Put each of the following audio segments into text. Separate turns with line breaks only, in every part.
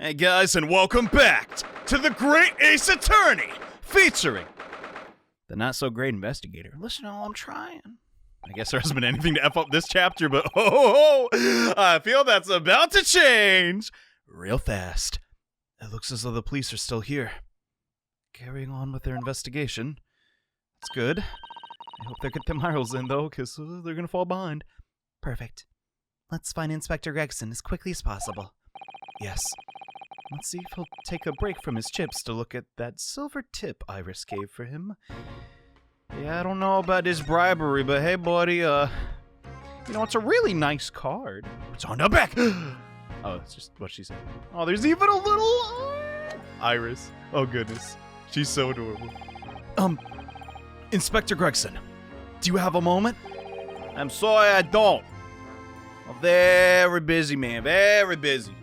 Hey guys, and welcome back to the Great Ace Attorney, featuring the not-so-great investigator. Listen, I'm trying. I guess there hasn't been anything to F up this chapter, but I feel that's about to change real fast. It looks as though the police are still here, carrying on with their investigation. That's good. I hope they get their miles in, though, because they're going to fall behind. Perfect. Let's find Inspector Gregson as quickly as possible. Yes. Let's see if he'll take a break from his chips to look at that silver tip Iris gave for him. Yeah, I don't know about this bribery, but hey, buddy, you know, it's a really nice card. It's on the back! Oh, that's just what she said. Oh, there's even a little... Iris. Oh, goodness. She's so adorable. Inspector Gregson, do you have a moment? I'm sorry, I don't. I'm very busy, man. Very busy.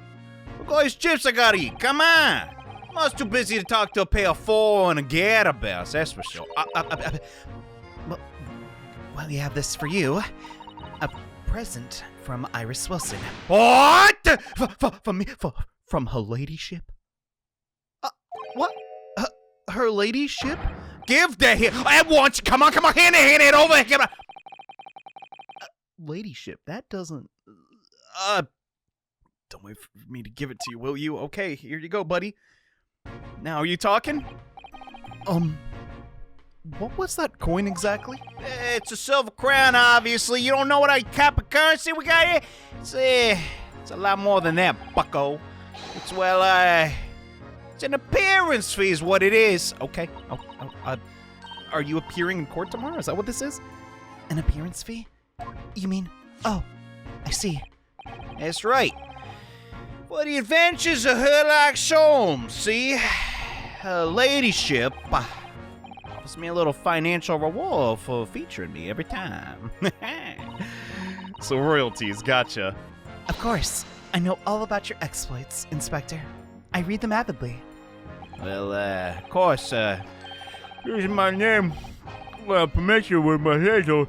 Look at all these chips I gotta eat. Come on. I'm almost too busy to talk to a pair of four and a gator bells, that's for sure.
Well, we have this for you. A present from Iris Wilson.
What?
From her ladyship?
What? Her ladyship? Give that here at once. Come on, hand it over. Come on. Ladyship, that doesn't... Don't wait for me to give it to you, will you? Okay, here you go, buddy. Now, are you talking? What was that coin exactly? It's a silver crown, obviously. You don't know what type of currency we got here? It's a lot more than that, bucko. It's, well, it's an appearance fee is what it is. Okay. Are you appearing in court tomorrow? Is that what this is?
An appearance fee? You mean... Oh, I see.
That's right. For the adventures of HERLOCK SHOLMES, see? Her ladyship offers me a little financial reward for featuring me every time. So royalties, gotcha.
Of course. I know all about your exploits, Inspector. I read them avidly.
Well, of course, here's my name. Well, permission with my head, so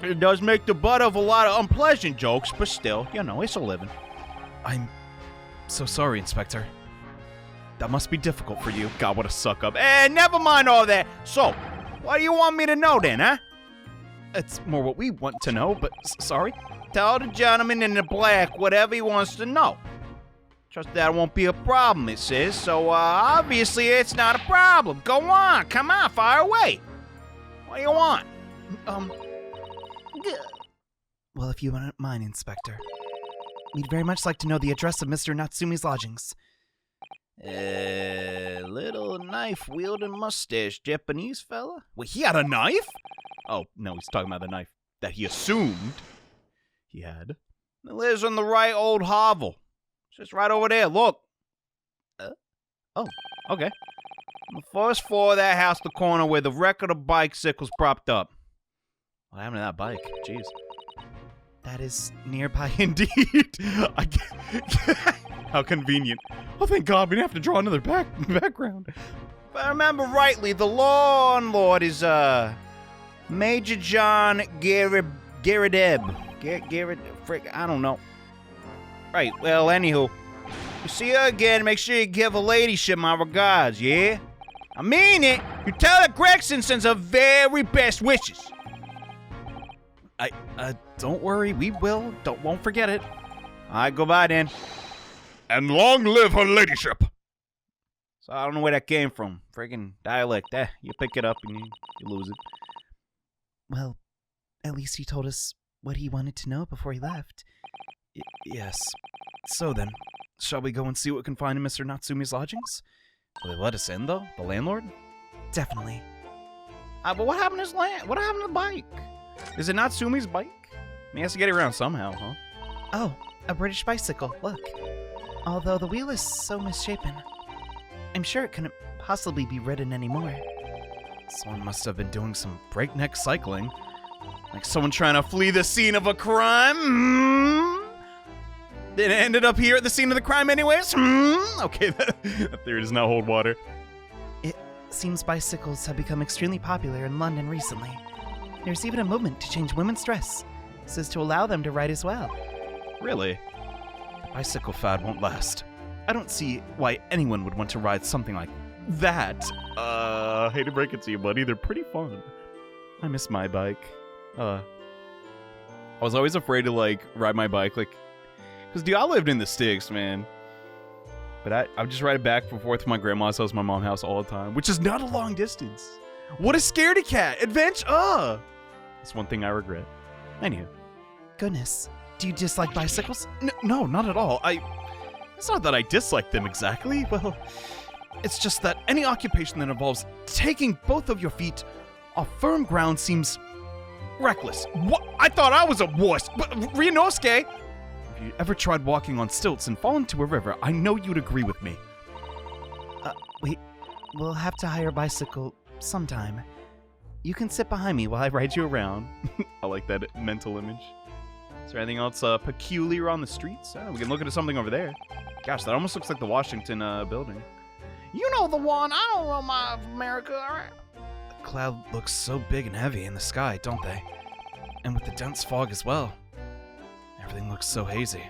it does make the butt of a lot of unpleasant jokes, but still, you know, it's a living. I'm so sorry, Inspector. That must be difficult for you. God, what a suck-up. Never mind all that. So, what do you want me to know then, huh? It's more what we want to know, but sorry? Tell the gentleman in the black whatever he wants to know. Trust that won't be a problem, it says, so obviously it's not a problem. Go on, come on, fire away. What do you want?
Well, if you wouldn't mind, Inspector, we'd very much like to know the address of Mr. Natsume's lodgings.
Little knife-wielding mustache Japanese fella? Wait, he had a knife? Oh, no, he's talking about the knife that he assumed he had. He lives on the right old hovel. It's just right over there, look. Oh, okay. On the first floor of that house, the corner where the wreck of the bicycle's propped up. What happened to that bike? Jeez.
That is nearby
Indeed. How convenient. Oh, thank God, we didn't have to draw another background. If I remember rightly, the landlord is, Major John Garrideb. Frick, I don't know. Right, well, anywho. You see her again, make sure you give her ladyship my regards, yeah? I mean it. You tell her Gregson sends her very best wishes. Don't worry, we will. Won't forget it. All right, goodbye then. And long live her ladyship. So I don't know where that came from. Friggin' dialect. You pick it up and you lose it.
Well, at least he told us what he wanted to know before he left.
Yes. So then, shall we go and see what we can find in Mr. Natsume's lodgings? Will they let us in, though? The landlord?
Definitely.
But what happened to his what happened to the bike? Is it Natsume's bike? He has to get it around somehow, huh?
Oh, a British bicycle, look. Although the wheel is so misshapen, I'm sure it couldn't possibly be ridden anymore.
Someone must have been doing some breakneck cycling. Like someone trying to flee the scene of a crime. Then it ended up here at the scene of the crime anyways. Okay, that theory does not hold water.
It seems bicycles have become extremely popular in London recently. There's even a movement to change women's dress so as to allow them to ride as well.
Really? The bicycle fad won't last. I don't see why anyone would want to ride something like that. Hate to break it to you, buddy, they're pretty fun. I miss my bike. I was always afraid to, like, ride my bike, like, because, dude, I lived in the sticks, man. But I would just ride it back and forth from my grandma's house, my mom's house all the time, which is not a long distance. What a scaredy cat! Adventure! That's one thing I regret. Anywho.
Goodness, do you dislike bicycles?
No, not at all. It's not that I dislike them exactly. Well, it's just that any occupation that involves taking both of your feet off firm ground seems reckless. What? I thought I was a wuss. But Ryunosuke, if you ever tried walking on stilts and fallen into a river, I know you'd agree with me.
We'll have to hire a bicycle sometime. You can sit behind me while I ride you around.
I like that mental image. Is there anything else peculiar on the streets? We can look into something over there. Gosh, that almost looks like the Washington building. You know the one. I don't know my America, all right?
The cloud looks so big and heavy in the sky, don't they? And with the dense fog as well. Everything looks so hazy.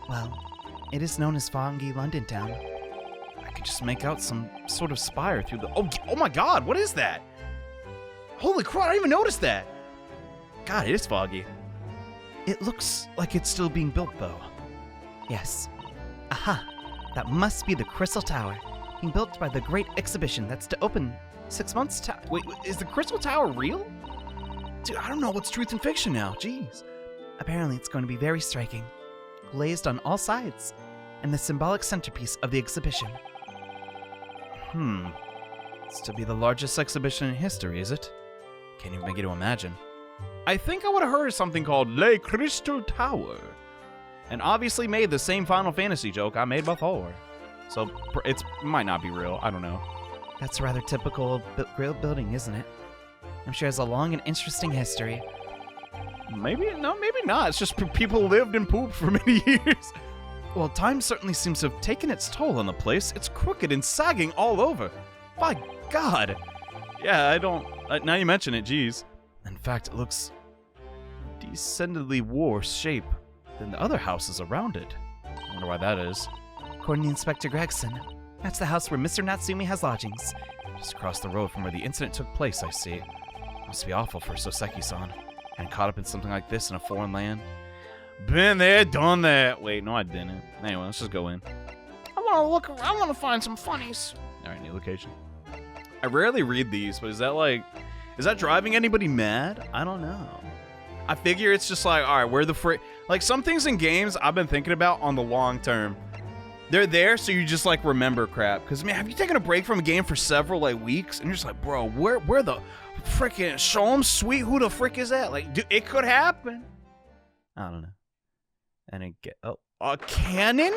Well, it is known as Foggy London Town. I could just make out some sort of spire through the...
Oh my god, what is that? Holy crap, I didn't even notice that. God, it is foggy.
It looks like it's still being built, though. Yes. Aha! That must be the Crystal Tower, being built by the Great Exhibition that's to open 6 months' time.
Wait, is the Crystal Tower real? Dude, I don't know what's truth and fiction now. Jeez.
Apparently, it's going to be very striking, glazed on all sides, and the symbolic centerpiece of the exhibition.
It's to be the largest exhibition in history, is it? Can't even begin to imagine. I think I would have heard of something called Le Crystal Tower. And obviously made the same Final Fantasy joke I made before. So it might not be real. I don't know.
That's a rather typical real building, isn't it? I'm sure it has a long and interesting history.
Maybe not. It's just people lived and pooped for many years.
Well, time certainly seems to have taken its toll on the place. It's crooked and sagging all over.
By God. Yeah, I don't... now you mention it, geez.
In fact, it looks
descendedly worse shape than the other houses around it. I wonder why that is.
According to Inspector Gregson, that's the house where Mr. Natsume has lodgings.
Just across the road from where the incident took place, I see. Must be awful for Soseki-san. And caught up in something like this in a foreign land. Been there, done that. Wait, no I didn't. Anyway, let's just go in.
I want to look around. I want to find some funnies.
Alright, new location. I rarely read these, but is that driving anybody mad? I don't know. I figure it's just like, alright, where the like, some things in games I've been thinking about on the long term. They're there so you just, like, remember crap. Because, man, have you taken a break from a game for several, like, weeks? And you're just like, bro, where the frickin' Sholmes Suite? Who the frick is that? Like, dude, it could happen. I don't know. And a cannon?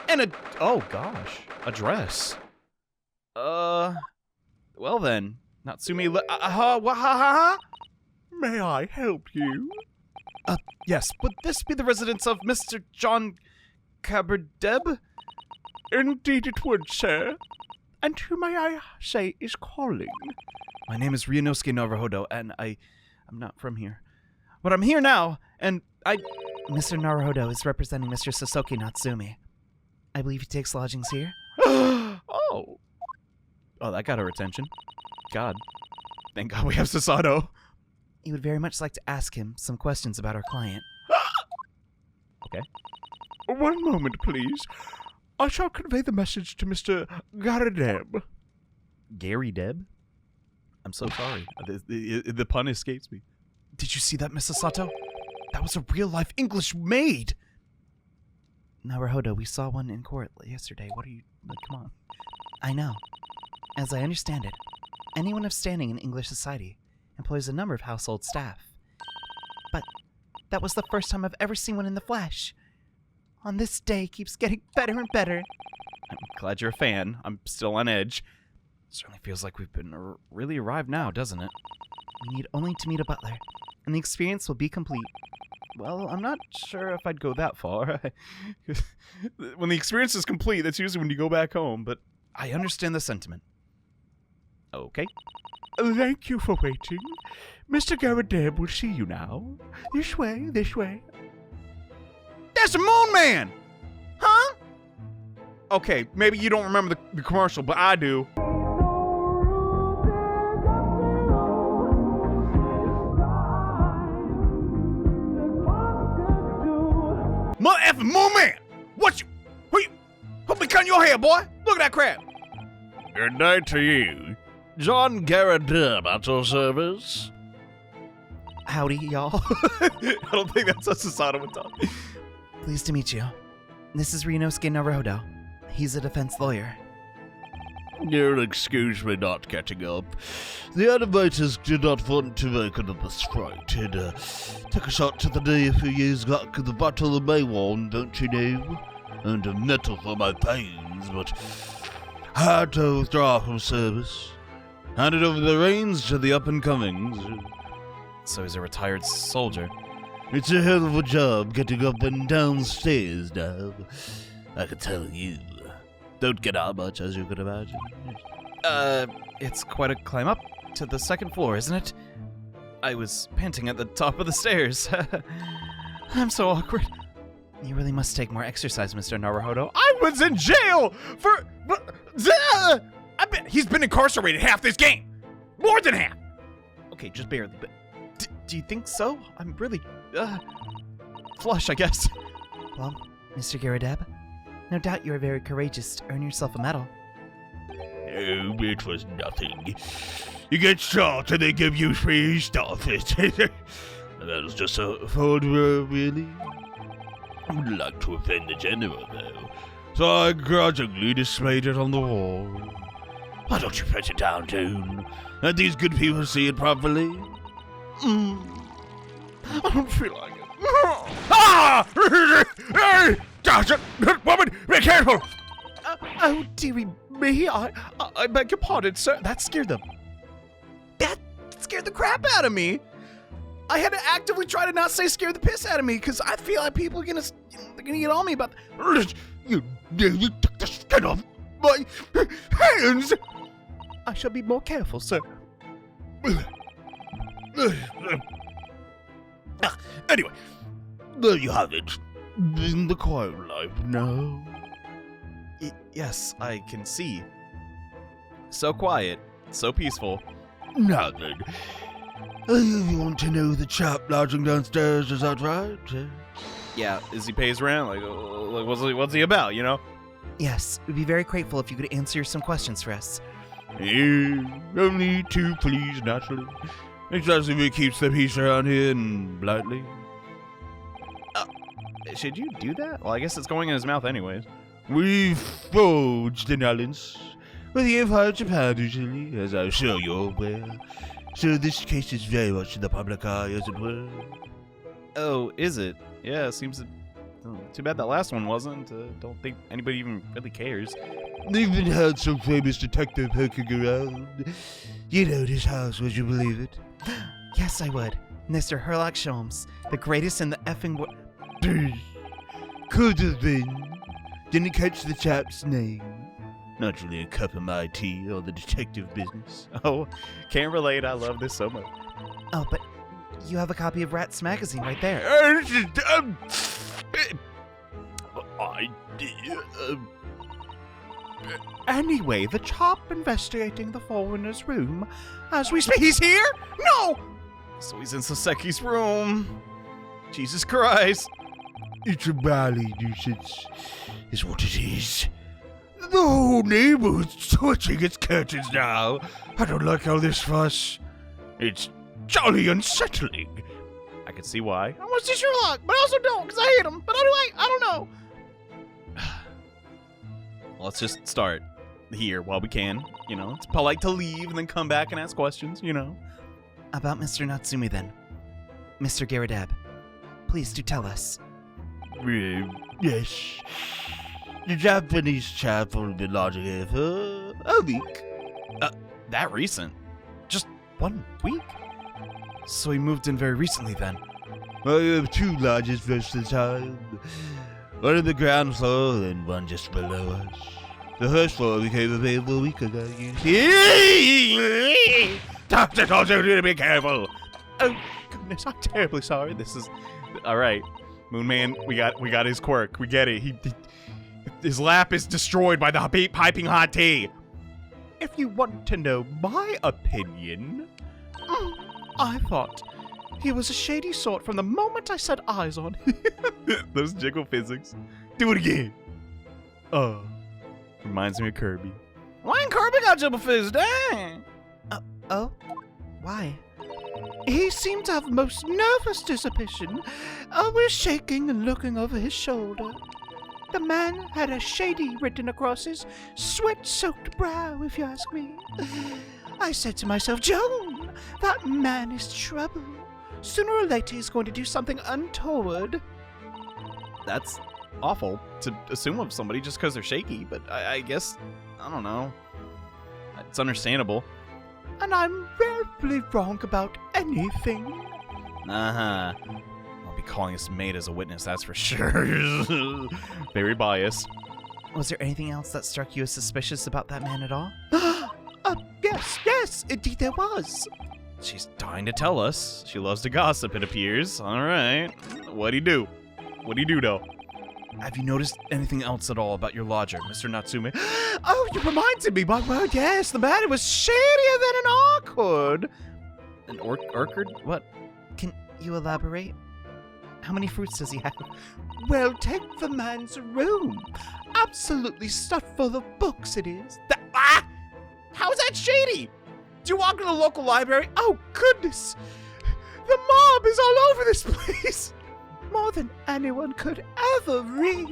And oh, gosh. A dress. Well then. Natsume, May I help you? Yes, would this be the residence of Mr. John Caberdeb? Indeed it would, sir. And who may I say is calling? My name is Ryunosuke Naruhodo, and I'm not from here. But I'm here now, and
Mr. Naruhodo is representing Mr. Sasaki Natsume. I believe he takes lodgings here.
Oh, that got her attention. God. Thank God we have Susato.
He would very much like to ask him some questions about our client.
Okay.
One moment, please. I shall convey the message to Mr. Garadeb.
Gary Deb? I'm so sorry. The pun escapes me. Did you see that, Miss Susato? That was a real-life English maid!
Naruhodo, we saw one in court yesterday. What are you... Come on. I know. As I understand it, anyone of standing in English society employs a number of household staff. But that was the first time I've ever seen one in the flesh. On this day keeps getting better and better.
I'm glad you're a fan. I'm still on edge. Certainly feels like we've been really arrived now, doesn't it?
We need only to meet a butler, and the experience will be complete.
Well, I'm not sure if I'd go that far. When the experience is complete, that's usually when you go back home, but I understand the sentiment. Okay.
Thank you for waiting. Mr. Garadeb will see you now. This way, this way.
That's the Moon Man! Huh? Okay, maybe you don't remember the commercial, but I do. Mother effing moon man! Who be cutting your hair, boy? Look at that crap.
Good night to you. John Garrett at your service.
Howdy, y'all.
I don't think that's how Susato would talk.
Pleased to meet you. This is Mr Naruhodo. He's a defense lawyer.
You'll excuse me not catching up. The animators did not want to make another strike. It took a shot to the knee a few years back at the Battle of Maywan, don't you know? And a metal for my pains, but had to withdraw from service. Handed over the reins to the up-and-comings.
So he's a retired soldier.
It's a hell of a job getting up and down stairs now. I can tell you. Don't get out much, as you can imagine.
It's quite a climb up to the second floor, isn't it? I was panting at the top of the stairs. I'm so awkward.
You really must take more exercise, Mr. Naruhodo.
I was in jail for... I bet he's been incarcerated half this game. More than half. Okay, just barely, but... Do you think so? I'm really... flush, I guess.
Well, Mr. Garrett, no doubt you are very courageous to earn yourself a medal.
Oh, it was nothing. You get shot and they give you free stuff. That was just a fun, really. I would like to offend the general, though, so I grudgingly displayed it on the wall. Why don't you press it down, Toon? Let these good people see it properly. I don't feel like it. Ah! Hey! Gosh, woman, be careful!
Oh, dearie me, I beg your pardon, sir. That scared them. That scared the crap out of me. I had to actively try to not say scare the piss out of me, because I feel like people are gonna, they're gonna get on me about...
You took the skin off my hands!
I shall be more careful, sir.
Anyway, there you have it. In the quiet life now.
Yes, I can see. So quiet, so peaceful.
Now then, you want to know the chap lodging downstairs, is that right?
Yeah, is he pays rent? Like what's he about, you know?
Yes, we'd be very grateful if you could answer some questions for us.
Only two, please, naturally. Especially if it keeps the peace around here and politely.
Should you do that? Well, I guess it's going in his mouth anyways.
We've forged an alliance with the Empire of Japan usually, as I'm sure you're aware. So this case is very much in the public eye, as it were.
Oh, is it? Yeah, it seems... Too bad that last one wasn't. Don't think anybody even really cares.
They've even had some famous detective poking around. You know this house, would you believe it?
Yes, I would. Mr. HERLOCK SHOLMES, the greatest in the effing world.
Could have been. Didn't catch the chap's name. Not really a cup of my tea or the detective business.
Oh, can't relate. I love this so much.
Oh, but you have a copy of Rat's magazine right there.
Anyway, the chop investigating the foreigner's room as we speak. He's here? No! So he's in Soseki's room. Jesus Christ.
It's a bally nuisance, is what it is. The whole neighborhood's twitching its curtains now. I don't like all this fuss. It's jolly unsettling.
I can see why. I want to see Sherlock, but I also don't, because I hate him. But anyway, I don't know. Let's just start here while we can. You know, it's polite to leave and then come back and ask questions, you know.
About Mr. Natsume, then. Mr. Garrett, please do tell us.
Yes. The Japanese chap only been lodging here for a week.
That recent? Just 1 week? So he moved in very recently then?
I have two lodges most of the time. One on the ground floor and one just below us. The first floor became available a week ago.
Doctor told you to be careful. Oh, goodness, I'm terribly sorry. This is... All right. Moon Man, we got his quirk. We get it. His lap is destroyed by the piping hot tea. If you want to know my opinion, I thought he was a shady sort from the moment I set eyes on him. Those jiggle physics. Do it again. Reminds me of Kirby. Why ain't Kirby got jiggle physics? Dang.
Oh? Why?
He seemed to have most nervous disposition, always shaking and looking over his shoulder. The man had a shady written across his sweat-soaked brow, if you ask me. I said to myself, Joan, that man is trouble. Sooner or later he's going to do something untoward.
That's awful to assume of somebody just because they're shaky, but I guess, I don't know. It's understandable.
And I'm rarely wrong about anything.
Uh-huh. I'll be calling this maid as a witness, that's for sure. Very biased.
Was there anything else that struck you as suspicious about that man at all?
Yes, indeed there was.
She's dying to tell us. She loves to gossip, it appears. All right. What'd he do? What'd he do, though? Have you noticed anything else at all about your lodger, Mr. Natsume?
Oh, you reminded me, my word, yes, the man was shadier than an orchid.
An orchid? What?
Can you elaborate? How many fruits does he have?
Well, take the man's room. Absolutely stuffed full of books it is.
How's that shady? Do you walk to the local library?
Oh, goodness. The mob is all over this place. More than anyone could ever read.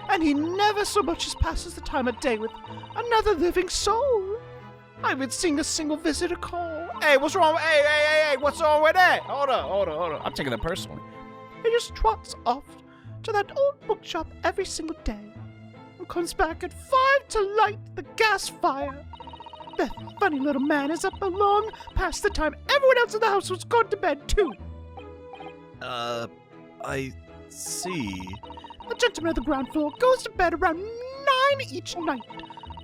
And he never so much as passes the time of day with another living soul. I haven't seen a single visitor call.
Hey, what's wrong? Hey, what's wrong with that? Hold on. I'm taking that personally.
He just trots off to that old bookshop every single day and comes back at 5 to light the gas fire. That funny little man is up long past the time everyone else in the house was gone to bed, too.
I see.
The gentleman on the ground floor goes to bed around 9 each night.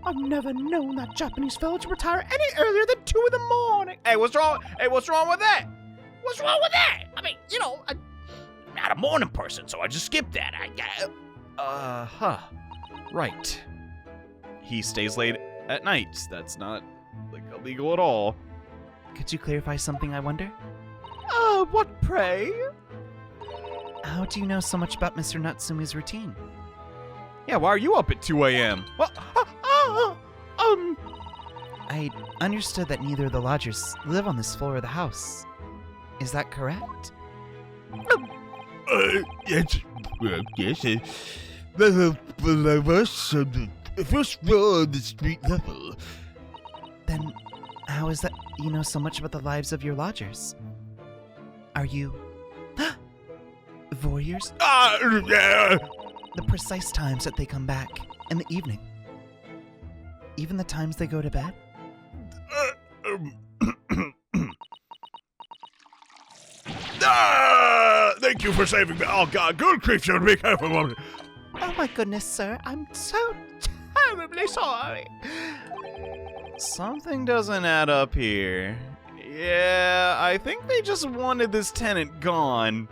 I've never known that Japanese fellow to retire any earlier than 2 in the morning.
Hey, what's wrong? What's wrong with that? What's wrong with that? I mean, I'm not a morning person, so I just skipped that. Right. He stays late at night. That's not, illegal at all.
Could you clarify something, I wonder?
What pray?
How do you know so much about Mr. Natsume's routine?
Yeah, why are you up at 2 a.m.?
Well,
I understood that neither of the lodgers live on this floor of the house. Is that correct?
Yes. The us on the first floor of the street level.
Then how is that you know so much about the lives of your lodgers? Are you voyeurs?
Yeah.
The precise times that they come back in the evening. Even the times they go to bed?
Thank you for saving me. Oh, God. Good creature. Be careful, woman.
Oh, my goodness, sir. I'm so terribly sorry.
Something doesn't add up here. Yeah, I think they just wanted this tenant gone.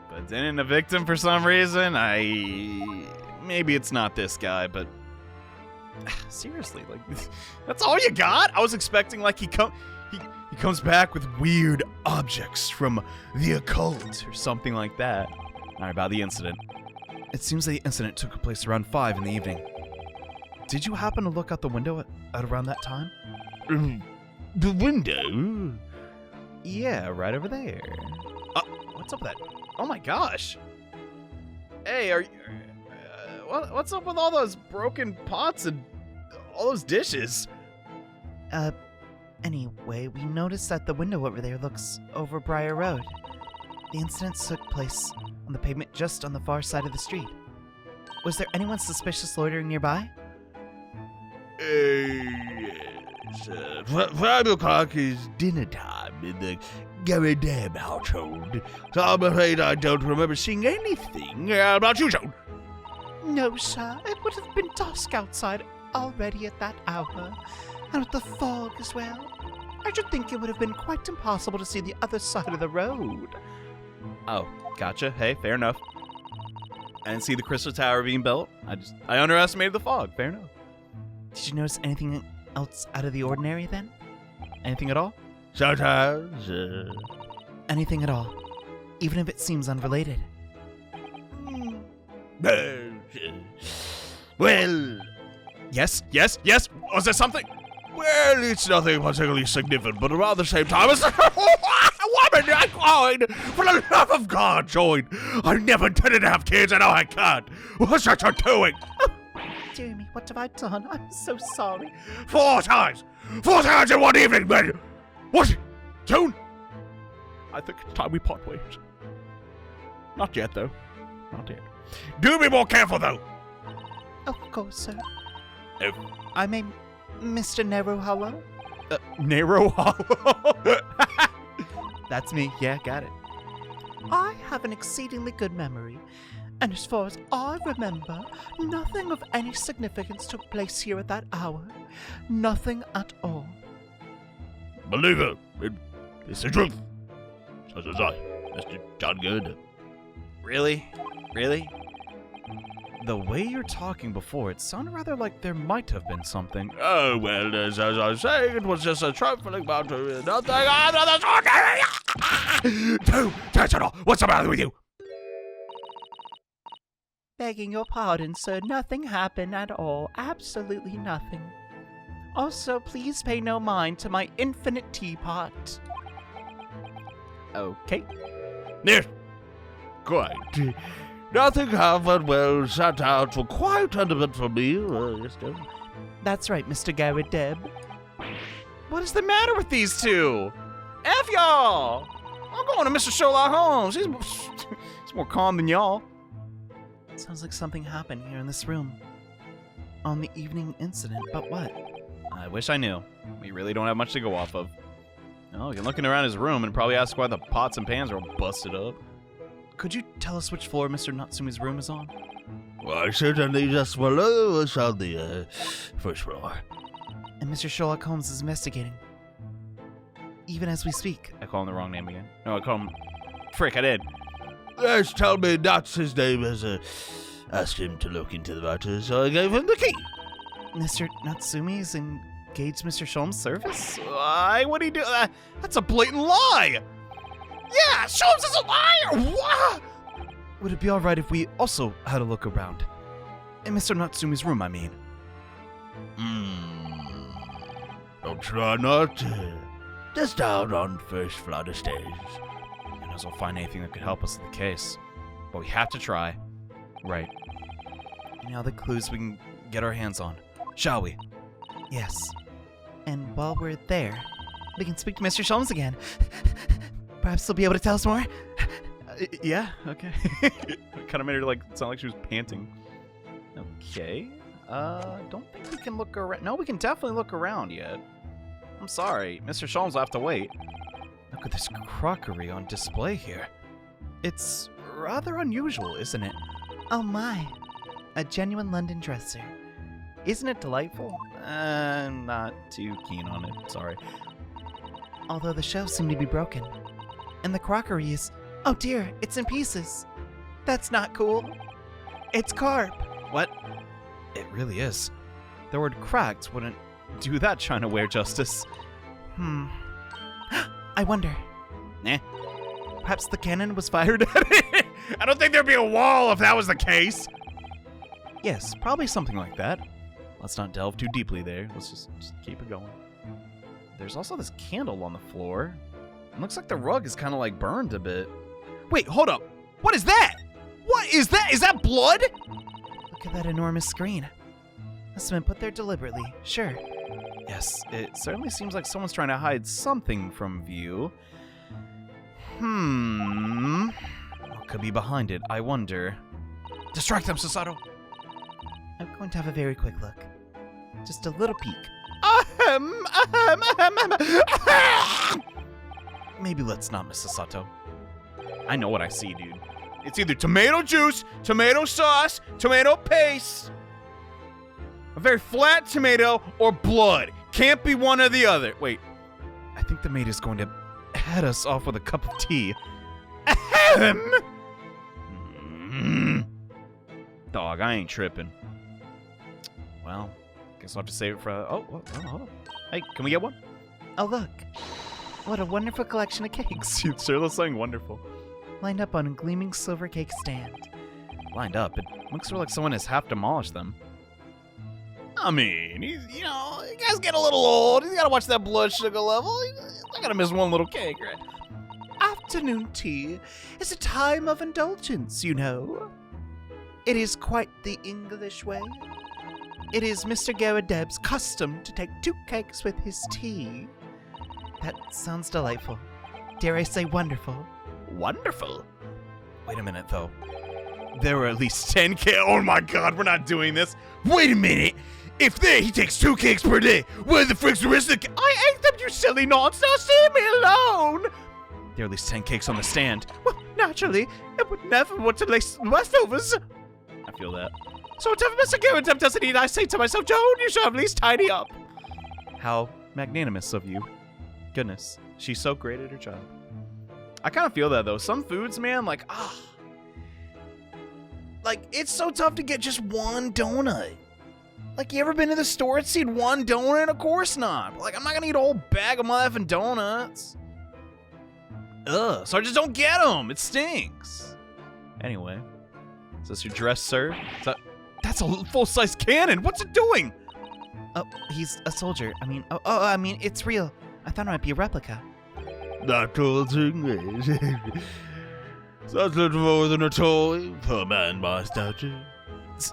But didn't evict him for some reason. Maybe it's not this guy, but seriously, that's all you got? I was expecting he comes back with weird objects from the occult or something like that. All right, about the incident. It seems the incident took place around 5 in the evening. Did you happen to look out the window at around that time?
The window?
Yeah, right over there. What's up with that? Oh my gosh. Hey, what's up with all those broken pots and all those dishes?
Anyway, we noticed that the window over there looks over Briar Road. The incident took place on the pavement just on the far side of the street. Was there anyone suspicious loitering nearby?
Yes. 5 o'clock is dinner time in the Gary Dam household, so I'm afraid I don't remember seeing anything. How about you, Joan?
No, sir. It would have been dusk outside already at that hour, and with the fog as well. I should think it would have been quite impossible to see the other side of the road.
Oh, gotcha. Hey, fair enough. I didn't see the crystal tower being built. I underestimated the fog. Fair enough.
Did you notice anything else out of the ordinary then? Anything at all?
Sometimes,
Anything at all, even if it seems unrelated.
Well,
Yes. Was there something?
well, it's nothing particularly significant, but around the same time, it's a woman I coined. For the love of God, join. I never intended to have kids, and now I can't. What's that you're doing?
Dear me, what have I done? I'm so sorry.
4 times! 4 times in one evening, man! What? June? I think it's time we part ways. Not yet, though. Not yet. Do be more careful, though.
Of course, sir.
Oh.
I mean, Mr. Naruhodo?
Narrow Hollow. That's me. Yeah, got it.
I have an exceedingly good memory, and as far as I remember, nothing of any significance took place here at that hour. Nothing at all.
Believe it. It's the truth. So says I, Mr. John Good.
Really? The way you're talking before, it sounded rather like there might have been something.
Oh, well, as I was saying, it was just a trifling matter. Nothing. Dude, that's it all. What's the matter with you?
Begging your pardon, sir, nothing happened at all. Absolutely nothing. Also, please pay no mind to my infinite teapot.
Okay.
Yes. Quite. Nothing happened. Well, sat out for quite uneventful meal. Yes, sir.
That's right, Mr. Garrett Deb.
What is the matter with these two? F y'all! I'm going to Mr. Sherlock Holmes. He's more calm than y'all.
Sounds like something happened here in this room. On the evening incident, but what?
I wish I knew. We really don't have much to go off of. Oh, you're looking around his room and probably ask why the pots and pans are all busted up.
Could you tell us which floor Mr. Natsume's room is on?
Why, certainly just below us on the first floor.
And Mr. Sherlock Holmes is investigating. Even as we speak.
I call him the wrong name again. No, I call him... Frick, I did.
Yes, tell me that's his name as asked him to look into the matter, so I gave him the key.
Mr. Natsume is engaged Mr. Sholmes' service?
Why would he do that? That's a blatant lie! Yeah, Sholmes is a liar! What?
Would it be alright if we also had a look around? In Mr. Natsume's room, I mean.
Don't try not. Just down on first flight of stairs.
Who knows we'll find anything that could help us in the case. But we have to try. Right.
Any other clues we can get our hands on? Shall we? Yes. And while we're there, we can speak to Mr. Sholmes again. Perhaps he'll be able to tell us more?
Yeah, okay. Kind of made her sound like she was panting. Okay. Don't think we can look around. No, we can definitely look around yet. I'm sorry. Mr. Sholmes will have to wait. Look at this crockery on display here. It's rather unusual, isn't it?
Oh my. A genuine London dresser.
Isn't it delightful? Not too keen on it. Sorry.
Although the shelves seem to be broken. And the crockery is... Oh dear, it's in pieces. That's not cool. It's carp.
What? It really is. The word cracked wouldn't do that Chinaware justice.
I wonder.
Eh?
Perhaps the cannon was fired at
I don't think there'd be a wall if that was the case.
Yes, probably something like that. Let's not delve too deeply there. Let's just keep it going. There's also this candle on the floor. It looks like the rug is kind of burned a bit. Wait, hold up. What is that? What is that? Is that blood?
Look at that enormous screen. Must have been put there deliberately, sure.
Yes, it certainly seems like someone's trying to hide something from view. What could be behind it, I wonder. Distract them, Susato!
I'm going to have a very quick look. Just a little peek.
Maybe let's not, Miss Susato. I know what I see, dude. It's either tomato juice, tomato sauce, tomato paste, a very flat tomato, or blood. Can't be one or the other. Wait, I think the maid is going to head us off with a cup of tea. Dog, I ain't tripping. Well, guess I'll have to save it for... hold on. Hey, can we get one?
Oh, look. What a wonderful collection of cakes.
Sherlock's saying wonderful.
Lined up on a gleaming silver cake stand.
Lined up? It looks like someone has half demolished them. I mean, you guys get a little old. He's got to watch that blood sugar level. I got to miss one little cake, right?
Afternoon tea is a time of indulgence, you know. It is quite the English way. It is Mr. Garradeb's custom to take 2 cakes with his tea.
That sounds delightful. Dare I say wonderful?
Wonderful? Wait a minute, though. There were at least 10 cakes. Oh my god, we're not doing this.
Wait a minute. If he takes 2 cakes per day, where the frick's the rest of the...
I ate them, you silly nonce. Now leave me alone.
There are at least 10 cakes on the stand.
Well, naturally, I would never want to lace leftovers.
I feel that.
So whatever Mr. Garradeb doesn't eat, I say to myself, Joan, you should at least tidy up.
How magnanimous of you. Goodness, she's so great at her job. I kind of feel that, though. Some foods, man, like, it's so tough to get just one donut. Like, you ever been to the store and seen one donut? Of course not. Like, I'm not gonna eat a whole bag of motherfucking donuts. Ugh, so I just don't get them. It stinks. Anyway, is this your dress, sir? That's a full-size cannon. What's it doing?
Oh, he's a soldier. I mean, it's real. I thought it might be a replica.
That whole thing is... Such little more than a toy, per man my stature.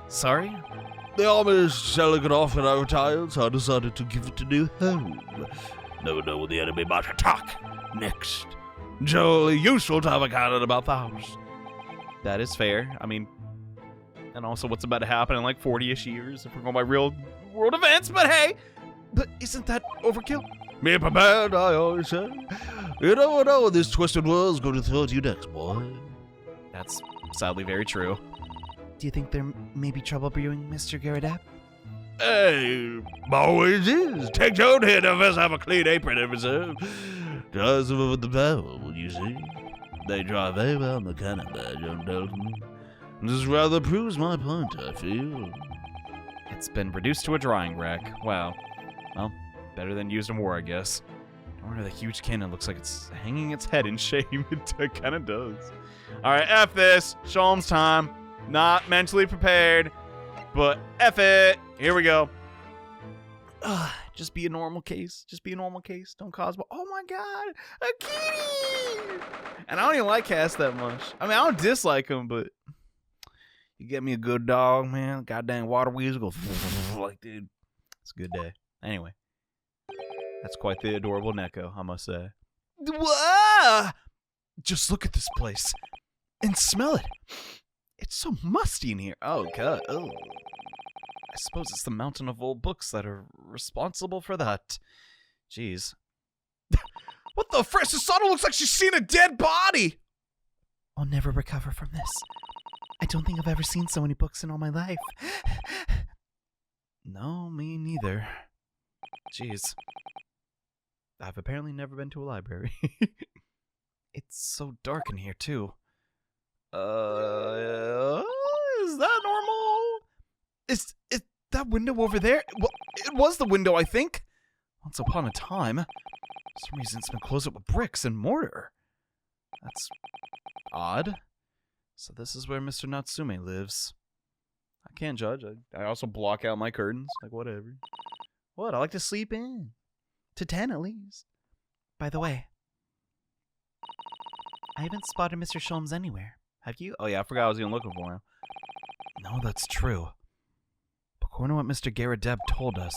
Sorry?
The army is selling it off and I retired, so I decided to give it a new home. Never know when the enemy might attack next. Jolly useful to have a cannon about the house.
That is fair. I mean, and also what's about to happen in like 40-ish years if we're going by real world events, but hey! But isn't that overkill?
Be prepared, I always say. You never know when this twisted world's going to throw at you next, boy.
That's sadly very true.
Do you think there may be trouble brewing, Mr. Garradeb?
Hey, always is. Take your own head if us have a clean apron in reserve. Try some of the barrel, will you see? They dry very well in the cannon there, young gentleman. This rather proves my point, I feel.
It's been reduced to a drying rack. Wow. Well, better than used in war, I guess. I wonder the huge cannon looks like it's hanging its head in shame. It kind of does. Alright, F this. Sholmes time. Not mentally prepared, but F it. Here we go. Just be a normal case. Just be a normal case. Don't cause... Oh my god! A kitty! And I don't even like cats that much. I mean, I don't dislike them, but... You get me a good dog, man. Goddamn water wheels go... Like, dude. It's a good day. Anyway. That's quite the adorable Neko, I must say. Whoa! Just look at this place. And smell it. It's so musty in here. Oh, God. Oh. I suppose it's the mountain of old books that are responsible for that. Jeez. What the frick? Susato looks like she's seen a dead body!
I'll never recover from this. I don't think I've ever seen so many books in all my life.
No, me neither. Jeez. I've apparently never been to a library. It's so dark in here, too. Is that normal? Is that window over there? Well, it was the window, I think. Once upon a time. For some reason, it's been closed up with bricks and mortar. That's odd. So this is where Mr. Natsume lives. I can't judge. I also block out my curtains. Like, whatever. What? I like to sleep in. To 10 at least.
By the way, I haven't spotted Mr. Sholmes anywhere.
Have you? Oh yeah, I forgot I was even looking for him. No, that's true. According to what Mr. Garradeb told us,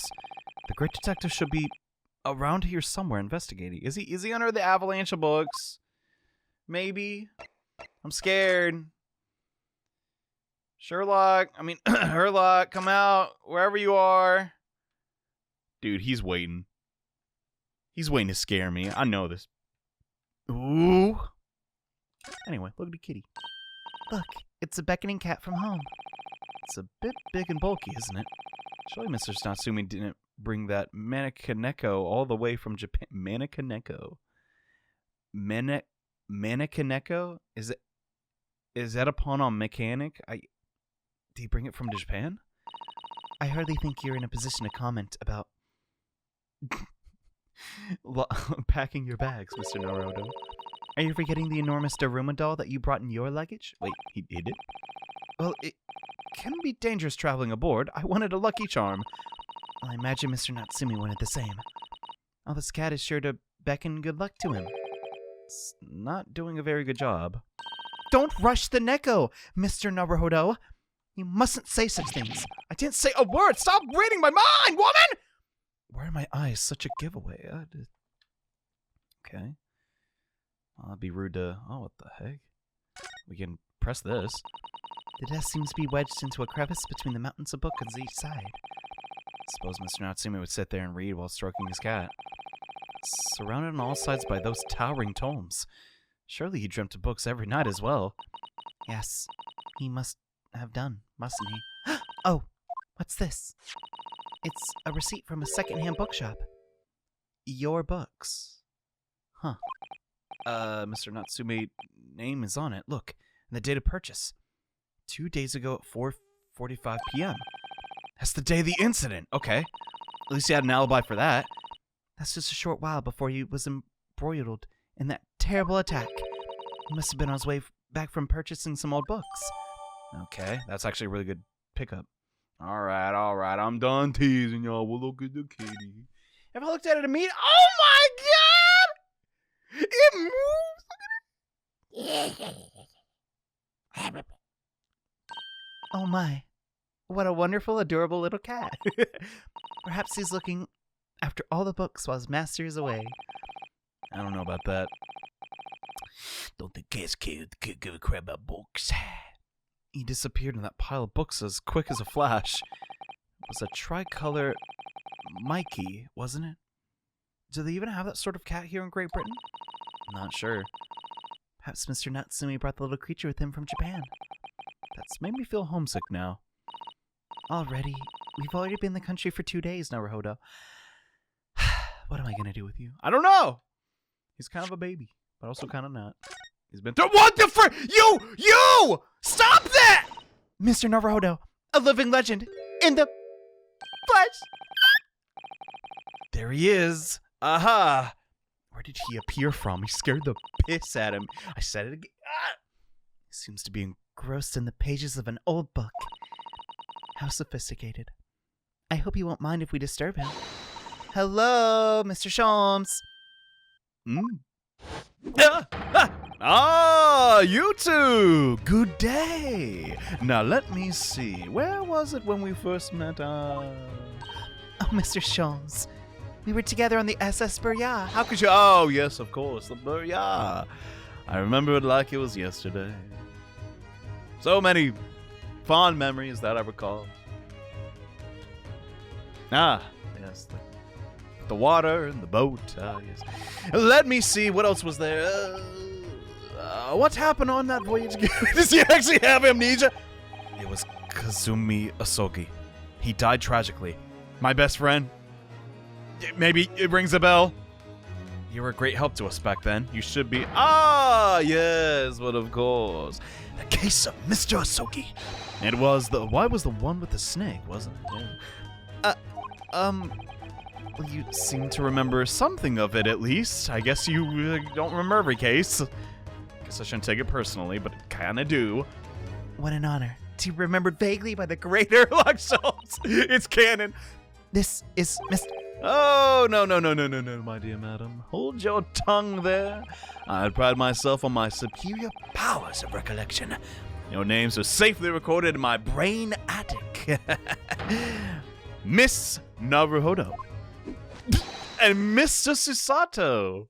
the great detective should be around here somewhere investigating. Is he under the avalanche of books? Maybe. I'm scared. Sherlock, Herlock, come out, wherever you are. Dude, he's waiting. He's waiting to scare me. I know this. Ooh. Anyway, look at the kitty.
Look, it's a beckoning cat from home.
It's a bit big and bulky, isn't it? Surely Mr. Natsume didn't bring that Manikaneko all the way from Japan. Manikaneko? Manikaneko? Is that a pun on mechanic?
Do you bring it from Japan? I hardly think you're in a position to comment about packing your bags, Mr. Naruhodo. Are you forgetting the enormous Daruma doll that you brought in your luggage?
Wait, he did it?
Well, it can be dangerous traveling aboard. I wanted a lucky charm. Well, I imagine Mr. Natsume wanted the same. Oh, this cat is sure to beckon good luck to him.
It's not doing a very good job.
Don't rush the Neko, Mr. Naruhodo. You mustn't say such things.
I didn't say a word! Stop reading my mind, woman!
Why are my eyes such a giveaway?
Okay. Well, that'd be rude to... Oh, what the heck? We can press this.
The desk seems to be wedged into a crevice between the mountains of books on each side.
I suppose Mr. Natsume would sit there and read while stroking his cat. Surrounded on all sides by those towering tomes. Surely he dreamt of books every night as well.
Yes, he must have done, mustn't he? Oh, what's this? It's a receipt from a second-hand bookshop. Your books.
Huh. Mr. Natsume name is on it. Look, and the date of purchase. 2 days ago at 4:45 p.m. That's the day of the incident. Okay. At least he had an alibi for that.
That's just a short while before he was embroiled in that terrible attack. He must have been on his way back from purchasing some old books.
Okay, that's actually a really good pickup. All right, I'm done teasing y'all. We'll look at the kitty. Have I looked at it immediately? Oh my god! It moves!
Oh my. What a wonderful, adorable little cat. Perhaps he's looking after all the books while his master is away.
I don't know about that.
Don't think cats give a crap about books.
He disappeared in that pile of books as quick as a flash. It was a tricolor Mikey, wasn't it? Do they even have that sort of cat here in Great Britain? I'm not sure.
Perhaps Mr. Natsume brought the little creature with him from Japan.
That's made me feel homesick now.
Already? We've already been in the country for 2 days, Naruhodo. What am I going to do with you?
I don't know! He's kind of a baby, but also kind of not. He's been through—
What the frick? You! Stop that!
Mr. Naruhodo, a living legend in the flesh!
There he is. Aha! Where did he appear from? He scared the piss out of him. I said it again. Ah!
He seems to be engrossed in the pages of an old book. How sophisticated. I hope he won't mind if we disturb him. Hello, Mr. Sholmes.
You two! Good day! Now let me see. Where was it when we first met?
Oh, Mr. Sholmes. We were together on the SS Burya.
How could you? Oh, yes, of course, the Burya. I remember it like it was yesterday. So many fond memories that I recall. Ah, yes, the water and the boat. Ah, yes. Let me see, what else was there? What happened on that voyage again? Does he actually have amnesia? It was Kazumi Asogi. He died tragically. My best friend. Maybe it rings a bell. You were a great help to us back then. You should be. Ah, yes, but of course. The case of Mr. Asogi. It was the. Why was the one with the snake, wasn't it? Well, you seem to remember something of it, at least. I guess you don't remember every case. Guess I shouldn't take it personally, but kinda do.
What an honor to be remembered vaguely by the great
HERLOCK SHOLMES. It's canon.
This is Mr.
Oh, no, my dear madam. Hold your tongue there. I pride myself on my superior powers of recollection. Your names are safely recorded in my brain attic. Ms Naruhodo. And Mr. Susato.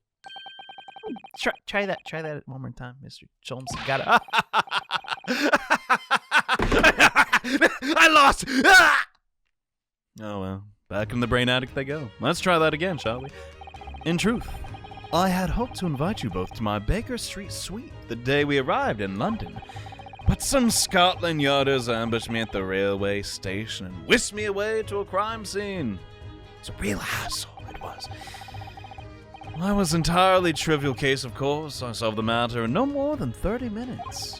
Try that one more time, Mr. Sholmes. You got it.
I lost. Ah! Oh well, back in the brain attic they go. Let's try that again, shall we? In truth, I had hoped to invite you both to my Baker Street suite the day we arrived in London. But some Scotland Yarders ambushed me at the railway station and whisked me away to a crime scene. It's a real hassle, it was. Well, that was an entirely trivial case, of course. I solved the matter in no more than 30 minutes.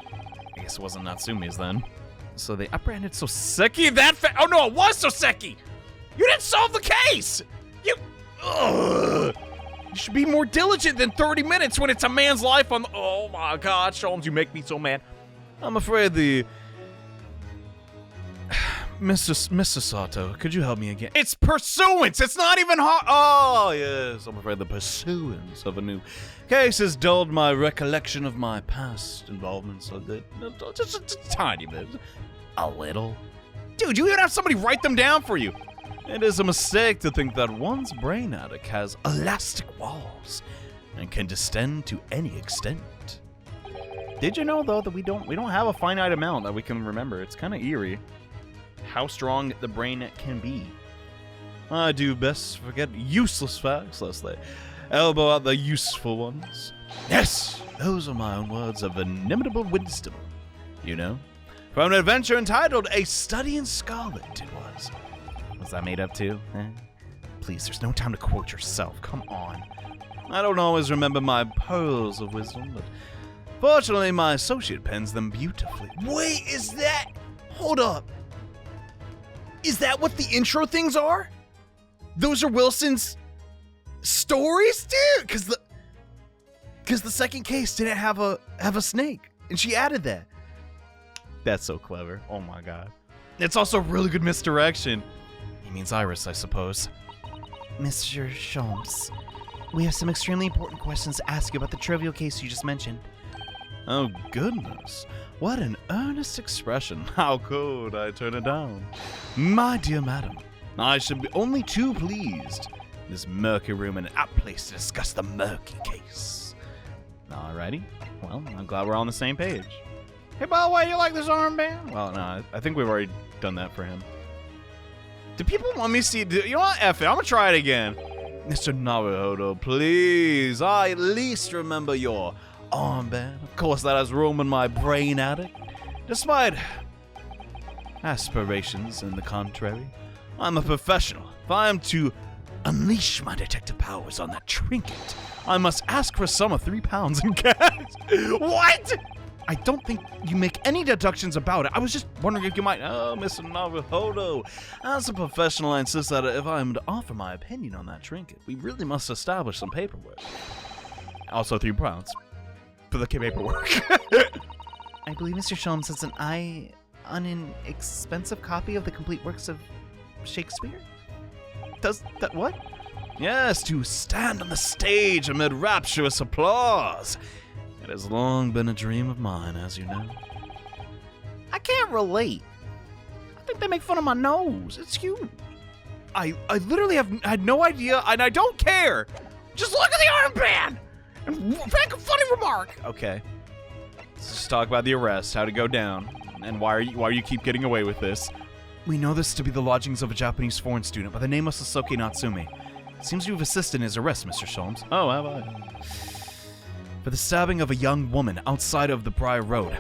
I guess it wasn't Natsume's then. So they apprehended Soseki that oh no, it was Soseki! You didn't solve the case! You should be more diligent than 30 minutes when it's a man's life on the, oh my God, Sholmes, you make me so mad. I'm afraid the... Miss Susato, could you help me again? It's pursuance! It's not even hard. Oh, yes. I'm afraid the pursuance of a new case has dulled my recollection of my past involvements a bit. Just a tiny bit. A little. Dude, you even have somebody write them down for you. It is a mistake to think that one's brain attic has elastic walls and can distend to any extent. Did you know, though, that we don't have a finite amount that we can remember? It's kind of eerie how strong the brain can be. I do best forget useless facts lest they elbow out the useful ones. Yes, those are my own words of inimitable wisdom, you know. From an adventure entitled A Study in Scarlet, it was. Was that made up too? Please, there's no time to quote yourself. Come on. I don't always remember my pearls of wisdom, but fortunately my associate pens them beautifully. Wait, is that... Hold up. Is that what the intro things are? Those are Wilson's stories, dude? Because the second case didn't have a snake, and she added that. That's so clever. Oh my God. It's also really good misdirection. He means Iris, I suppose.
Mr. Sholmes, we have some extremely important questions to ask you about the trivial case you just mentioned.
Oh goodness. What an earnest expression. How could I turn it down? My dear madam, I should be only too pleased. This murky room and an apt place to discuss the murky case. Alrighty. Well, I'm glad we're on the same page. Hey, by the way, you like this armband? Well, no, I think we've already done that for him. Do people want me to see... You know what? F it. I'm gonna try it again. Mr. Naruhodo, please. I at least remember your armband. Of course, that has room in my brain attic. Despite aspirations in the contrary, I'm a professional. If I am to unleash my detective powers on that trinket, I must ask for a sum of 3 pounds in cash. What? I don't think you make any deductions about it. I was just wondering if you might... Oh, Mr. Naruhodo. As a professional, I insist that if I am to offer my opinion on that trinket, we really must establish some paperwork. Also 3 pounds. For the paperwork.
I believe Mr. Sholmes has an inexpensive copy of the complete works of Shakespeare?
Does that what? Yes, to stand on the stage amid rapturous applause. It has long been a dream of mine, as you know. I can't relate. I think they make fun of my nose. It's huge. I literally had no idea, and I don't care. Just look at the armband and make a funny remark. Okay. Let's just talk about the arrest, how to go down, and why you keep getting away with this. We know this to be the lodgings of a Japanese foreign student by the name of Susato Natsume. It seems you've assisted in his arrest, Mr. Sholmes. Oh, have I? For the stabbing of a young woman outside of the Briar Road.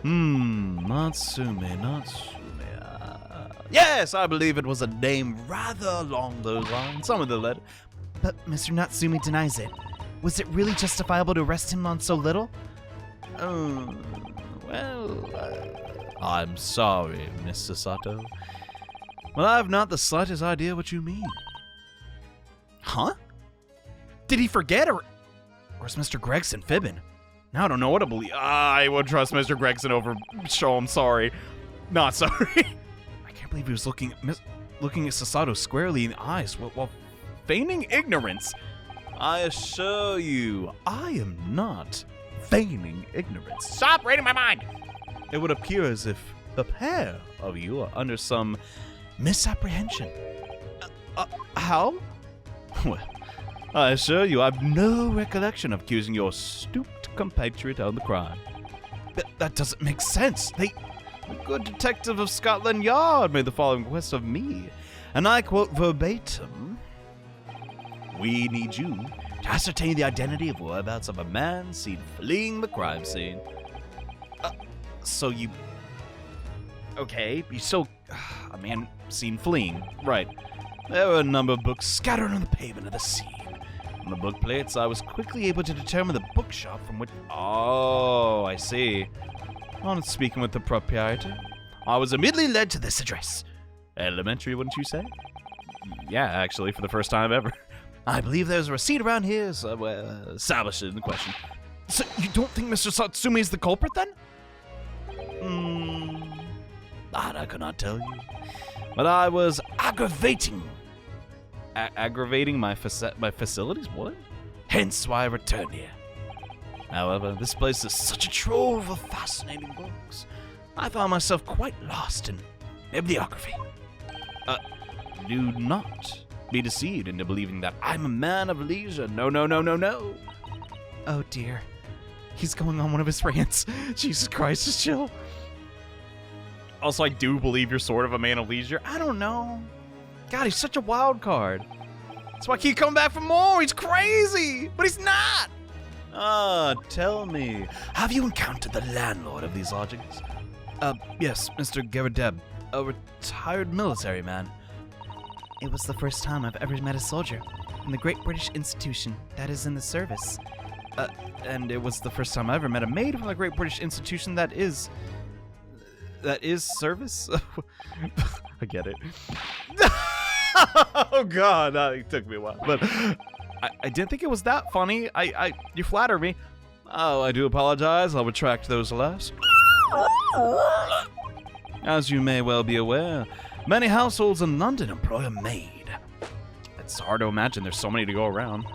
Natsume. Yes, I believe it was a name rather along those lines. Some of the letter.
But Mr. Natsume denies it. Was it really justifiable to arrest him on so little?
I'm sorry, Miss Susato. But I have not the slightest idea what you mean. Huh? Did he forget, or is Mr. Gregson fibbing? Now I don't know what to believe. I would trust Mr. Gregson over Sholmes. Sorry. Not sorry. I can't believe he was looking at Susato squarely in the eyes while feigning ignorance. I assure you, I am not feigning ignorance. Stop reading my mind! It would appear as if the pair of you are under some misapprehension. How? Well, I assure you, I have no recollection of accusing your stooped compatriot of the crime. That doesn't make sense. The good detective of Scotland Yard made the following request of me, and I quote verbatim: "We need you to ascertain the identity of whereabouts of a man seen fleeing the crime scene." So you... Okay, you still... A man seen fleeing. Right. There were a number of books scattered on the pavement of the scene. On the book plates, I was quickly able to determine the bookshop from which... Oh, I see. On speaking with the proprietor, I was immediately led to this address. Elementary, wouldn't you say? Yeah, actually, for the first time ever. I believe there's a receipt around here, so establish it in the question. So you don't think Mr. Natsume is the culprit, then? That I could not tell you. But I was aggravating my facilities? What? Hence why I returned here. However, this place is such a trove of fascinating books. I found myself quite lost in bibliography. Do not be deceived into believing that I'm a man of leisure. No.
Oh dear. He's going on one of his rants. Jesus Christ, just chill.
Also, I do believe you're sort of a man of leisure. I don't know. God, he's such a wild card. That's why I keep coming back for more. He's crazy, but he's not. Tell me, have you encountered the landlord of these lodgings? Yes, Mr. Geradeb, a retired military man.
It was the first time I've ever met a soldier in the Great British Institution that is in the service.
And it was the first time I ever met a maid from the Great British Institution that is service? I get it. Oh God, it took me a while, but I didn't think it was that funny. You flatter me. Oh, I do apologize. I'll retract those last. As you may well be aware, many households in London employ a maid. It's hard to imagine there's so many to go around.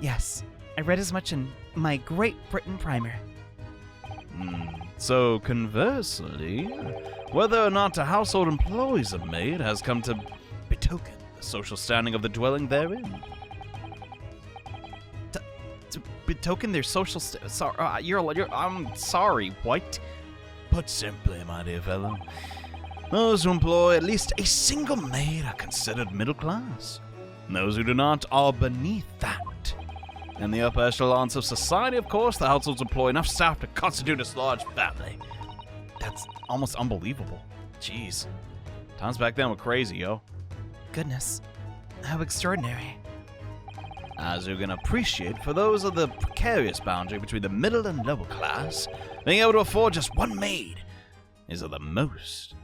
Yes, I read as much in my Great Britain primer.
So conversely, whether or not a household employs a maid has come to betoken the social standing of the dwelling therein.
To betoken their social I'm sorry, what?
Put simply, my dear fellow, those who employ at least a single maid are considered middle class. Those who do not are beneath that. In the upper echelons of society, of course, the households employ enough staff to constitute a large family. That's almost unbelievable. Jeez. Times back then were crazy, yo.
Goodness, how extraordinary.
As you can appreciate, for those of the precarious boundary between the middle and lower class, being able to afford just one maid is of the most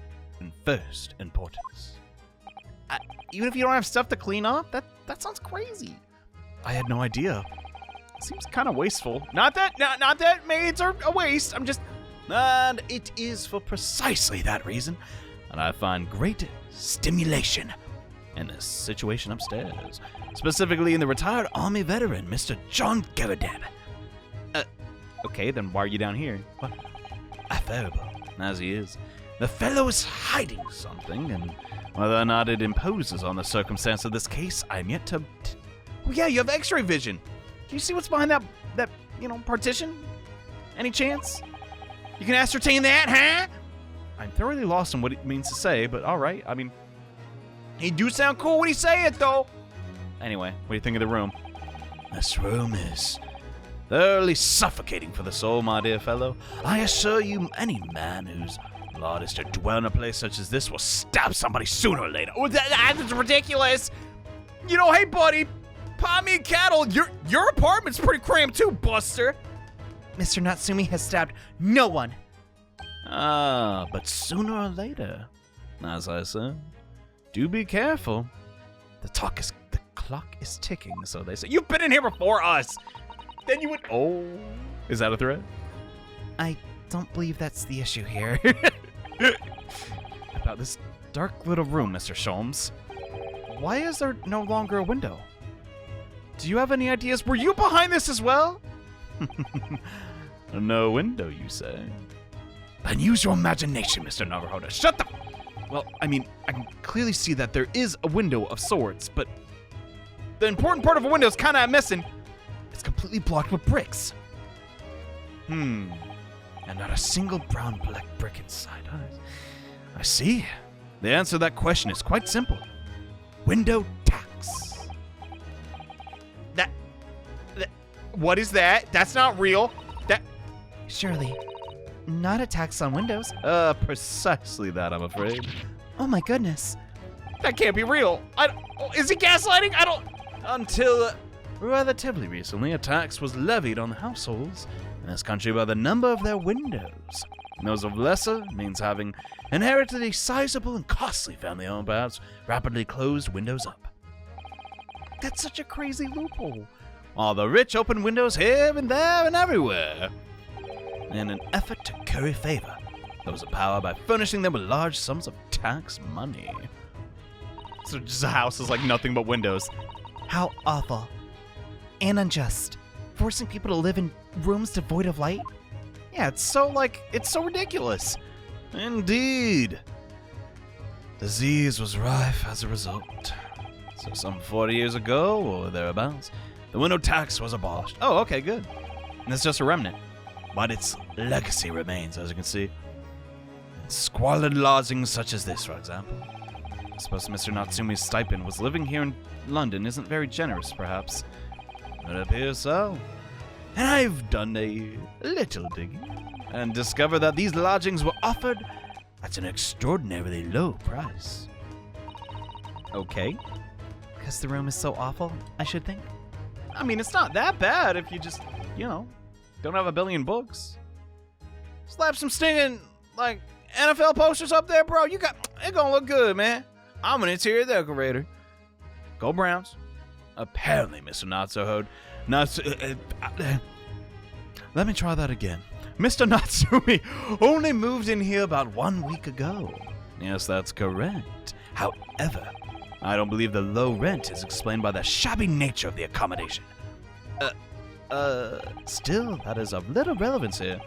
and first importance.
Even if you don't have stuff to clean up, that sounds crazy.
I had no idea. Seems kind of wasteful. Not that maids are a waste. And it is for precisely that reason that I find great stimulation in this situation upstairs. Specifically in the retired Army veteran, Mr. John Geradeb. Okay, then why are you down here? What? Affable, as he is. The fellow is hiding something, and whether or not it imposes on the circumstance of this case, I'm yet to... Oh yeah, you have x-ray vision. Can you see what's behind that partition? Any chance? You can ascertain that, huh? I'm thoroughly lost on what it means to say, but alright, I mean... He do sound cool when he say it, though! Anyway, what do you think of the room? This room is thoroughly suffocating for the soul, my dear fellow. I assure you, any man whose lot is to dwell in a place such as this will stab somebody sooner or later. Oh, that's ridiculous! Hey, buddy, pop me a cattle. Your apartment's pretty cramped too, Buster.
Mr. Natsume has stabbed no one.
But sooner or later, as I said, do be careful. The clock is ticking, so they say. You've been in here before us. Then you would. Oh, is that a threat?
I don't believe that's the issue here.
About this dark little room, Mr. Sholmes. Why is there no longer a window? Do you have any ideas? Were you behind this as well? No window, you say? Then use your imagination, Mr. Naruhodo. Shut the... Well, I mean, I can clearly see that there is a window of sorts, but the important part of a window is kind of missing. It's completely blocked with bricks. And not a single brown black brick inside. I see. The answer to that question is quite simple. Window tax. That what is that? That's not real.
Surely, not a tax on windows.
Precisely that, I'm afraid.
Oh my goodness.
That can't be real. Is he gaslighting? Until relatively recently, a tax was levied on the households in this country by the number of their windows. And those of lesser means having inherited a sizable and costly family home, perhaps rapidly closed windows up.
That's such a crazy loophole.
While the rich open windows here and there and everywhere in an effort to curry favor those in power by furnishing them with large sums of tax money. So just a house is like nothing but windows.
How awful. And unjust. Forcing people to live in rooms devoid of light?
Yeah, it's so ridiculous. Indeed. Disease was rife as a result. So some 40 years ago, or thereabouts, the window tax was abolished. Oh, okay, good. And it's just a remnant. But its legacy remains, as you can see. In squalid lodgings such as this, for example. I suppose Mr. Natsume's stipend was living here in London isn't very generous, perhaps. It appears so. And I've done a little digging and discovered that these lodgings were offered at an extraordinarily low price.
Okay. Because the room is so awful, I should think.
I mean, it's not that bad if you just, don't have a billion books. Slap some stinging, NFL posters up there, bro. It gonna look good, man. I'm an interior decorator. Go Browns. Apparently, Mr. Natsume. Let me try that again. Mr. Natsume only moved in here about 1 week ago. Yes, that's correct. However, I don't believe the low rent is explained by the shabby nature of the accommodation. Still, that is of little relevance here.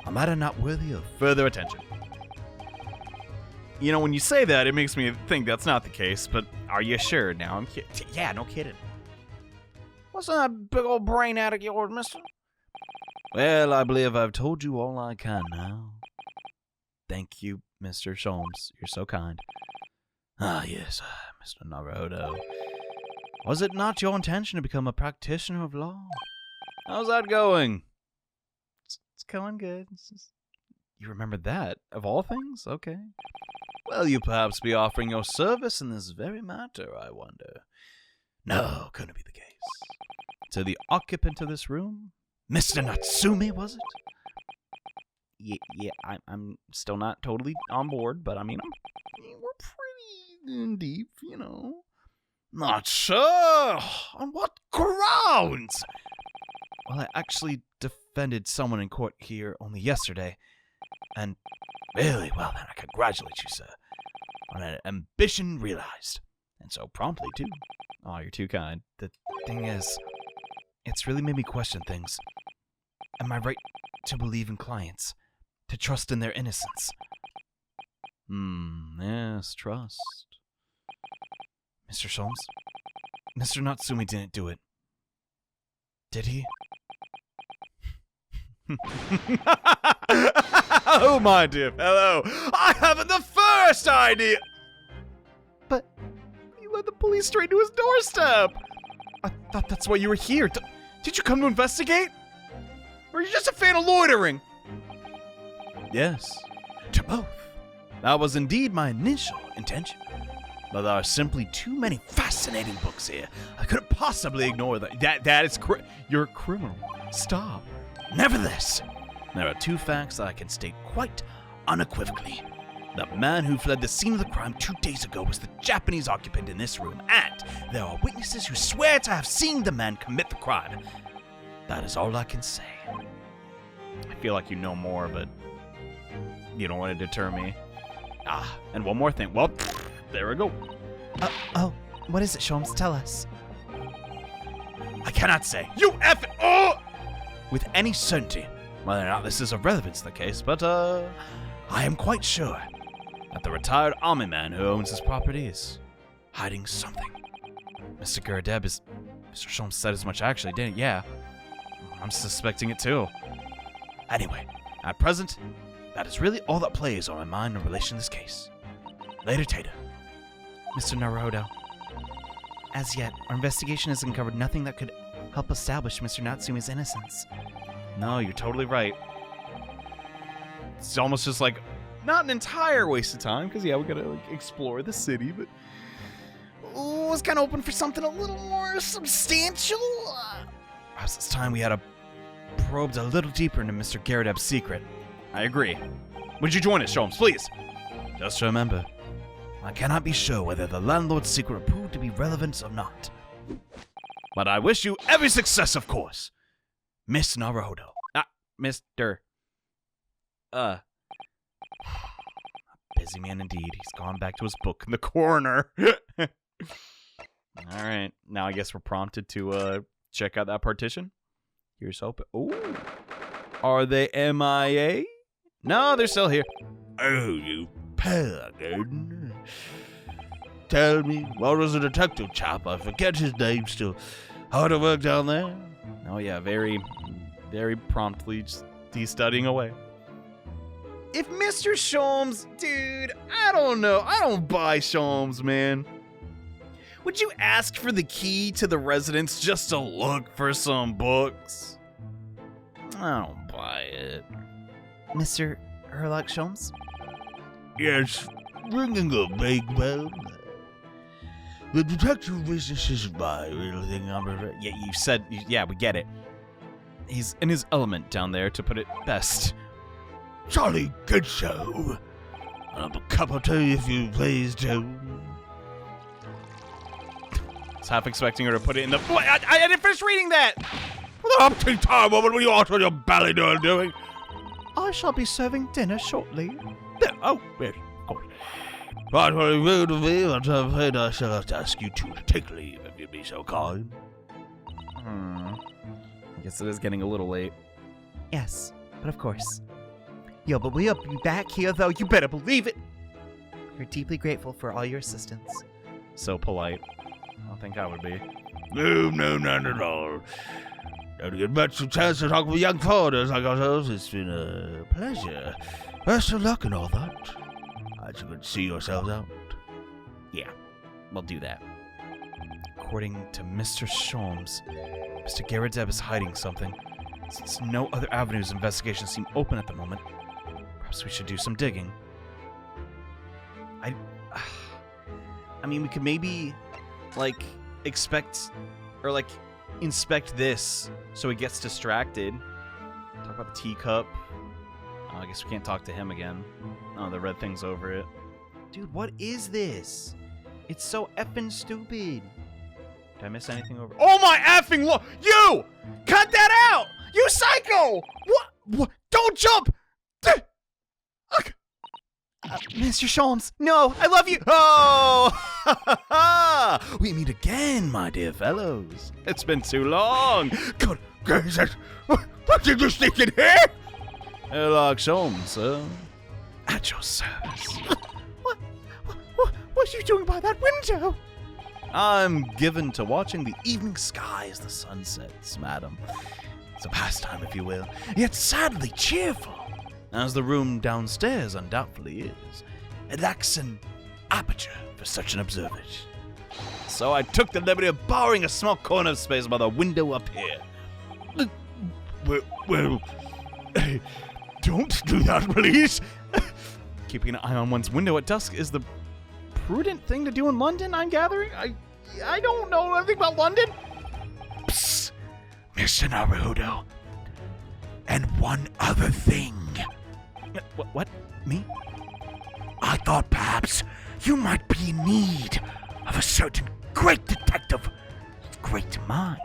A matter not worthy of further attention. When you say that, it makes me think that's not the case, but are you sure now? I'm kidding. Yeah, no kidding. What's that big old brain out of yours, mister? Well, I believe I've told you all I can now. Thank you, Mr. Sholmes. You're so kind. Ah, yes, Mr. Naruhodo. Was it not your intention to become a practitioner of law? How's that going? It's going good. You remember that, of all things? Okay. Well, you perhaps be offering your service in this very matter, I wonder. No, couldn't be the case. To the occupant of this room? Mr. Natsume, was it? Yeah, I'm still not totally on board, but I mean, we're pretty in deep, Not sure. On what grounds? Well, I actually defended someone in court here only yesterday, and really, well, then I congratulate you, sir, on an ambition realized, and so promptly, too. Oh, you're too kind.
The thing is, it's really made me question things. Am I right to believe in clients? To trust in their innocence?
Yes, trust.
Mr. Sholmes, Mr. Natsume didn't do it. Did he?
Oh, my dear fellow, I haven't the first idea. But you led the police straight to his doorstep. I thought that's why you were here. Did you come to investigate? Or are you just a fan of loitering? Yes, to both. That was indeed my initial intention. But there are simply too many fascinating books here. I couldn't possibly ignore that. That is you're a criminal. Stop. Nevertheless, there are two facts that I can state quite unequivocally. The man who fled the scene of the crime 2 days ago was the Japanese occupant in this room, and there are witnesses who swear to have seen the man commit the crime. That is all I can say. I feel like you know more, but you don't want to deter me. And one more thing. Well, there we go.
What is it, Sholmes? Tell us.
I cannot say. You effing... Oh! With any certainty whether or not this is of relevance to the case, but, I am quite sure that the retired army man who owns this property is hiding something. Mr. Guradeb is... Mr. Sholmes said as much actually, didn't he? Yeah. I'm suspecting it too. Anyway, at present, that is really all that plays on my mind in relation to this case. Later, Tater.
Mr. Naruhodo, as yet, our investigation has uncovered nothing that could help establish Mr. Natsume's innocence.
No, you're totally right. It's almost just like, not an entire waste of time, because yeah, we gotta explore the city, but I was kind of hoping for something a little more substantial. Perhaps it's time we had probed a little deeper into Mr. Guradeb's secret. I agree. Would you join us, Sholmes, please?
Just remember, I cannot be sure whether the landlord's secret will prove to be relevant or not.
But I wish you every success, of course. Ms Naruhodo. Mr. Busy man indeed. He's gone back to his book in the corner. Alright, now I guess we're prompted to check out that partition. Here's hoping. Ooh. Are they MIA? No, they're still here.
Oh, you paladin. Tell me, what was the detective chap? I forget his name still. Hard to work down there?
Oh yeah, very promptly he's studying away. If Mr. Sholmes, dude, I don't know. I don't buy Sholmes, man. Would you ask for the key to the residence just to look for some books? I don't buy it.
Mr. HERLOCK SHOLMES?
Yes, ringing a big bell. The detective business is my real thing, I'm afraid.
Yeah, you said, yeah, we get it. He's in his element down there, to put it best.
Jolly good show. I'll have a cup of tea if you please, Joe.
I was half expecting her to put it in the... I didn't finish reading that!
Up to time, woman, what are you out on your belly doing?
I shall be serving dinner shortly.
Oh, yes, of course. Right, very rude of me, but I'm afraid I shall have to ask you two to take leave, if you'd be so kind.
I guess it is getting a little late.
Yes, but of course.
Yo, but we'll be back here, though. You better believe it.
We're deeply grateful for all your assistance.
So polite. I don't think I would be.
No, none at all. Don't get much of a chance to talk with young foreigners like ourselves. It's been a pleasure. Best of luck and all that. I should go see yourselves out.
Yeah, we'll do that. According to Mr. Sholmes, Mr. Garradeb is hiding something. Since no other avenues of investigation seem open at the moment, perhaps we should do some digging. I mean, we could maybe, like, inspect this so he gets distracted. Talk about the teacup. I guess we can't talk to him again. Oh, the red thing's over it.
Dude, what is this? It's so effing stupid.
Did I miss anything over? Oh my effing look! You! Cut that out! You psycho! What? Don't jump!
Mr. Sholmes, no, I love you.
Oh! We meet again, my dear fellows. It's been too long.
Good gracious! What did you sneak in here?
HERLOCK SHOLMES, sir. At your service.
What are you doing by that window?
I'm given to watching the evening sky as the sun sets, madam. It's a pastime, if you will, yet sadly cheerful, as the room downstairs undoubtedly is. It lacks an aperture for such an observance. So I took the liberty of borrowing a small corner of space by the window up here.
Well, don't do that, please.
Keeping an eye on one's window at dusk is the prudent thing to do in London, I'm gathering? I don't know anything about London.
Psst, Mr. Naruhodo. And one other thing.
What? Me?
I thought perhaps you might be in need of a certain great detective with great mind.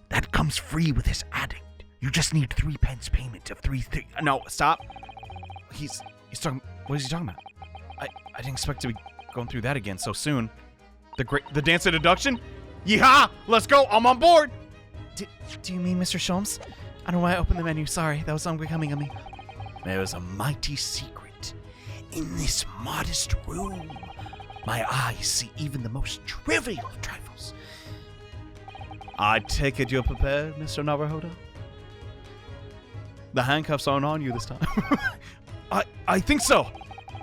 That comes free with his addict. You just need 3 pence payment of 3 things.
No, stop. He's talking. What is he talking about? I didn't expect to be going through that again so soon. The dance of deduction? Yeehaw! Let's go! I'm on board!
Do you mean Mr. Sholmes? I don't know why I opened the menu. Sorry, that was unbecoming of me.
There is a mighty secret in this modest room. My eyes see even the most trivial of trifles.
I take it you're prepared, Mr. Naruhodo? The handcuffs aren't on you this time. I think so.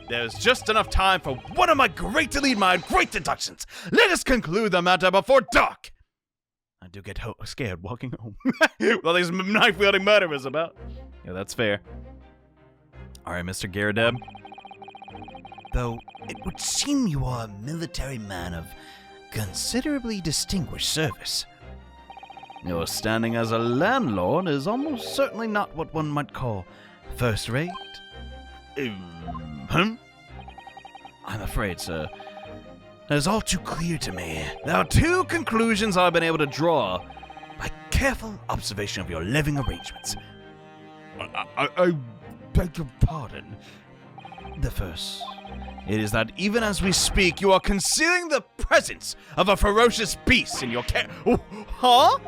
There's just enough time for one of my great deductions. Let us conclude the matter before dark. I do get scared walking home. Well, these knife-wielding murderers about. Yeah, that's fair. All right, Mr. Garradeb.
Though it would seem you are a military man of considerably distinguished service.
Your standing as a landlord is almost certainly not what one might call first-rate. I'm afraid, sir. It is all too clear to me. There are two conclusions I've been able to draw by careful observation of your living arrangements.
I beg your pardon.
The first, it is that even as we speak, you are concealing the presence of a ferocious beast in your Huh?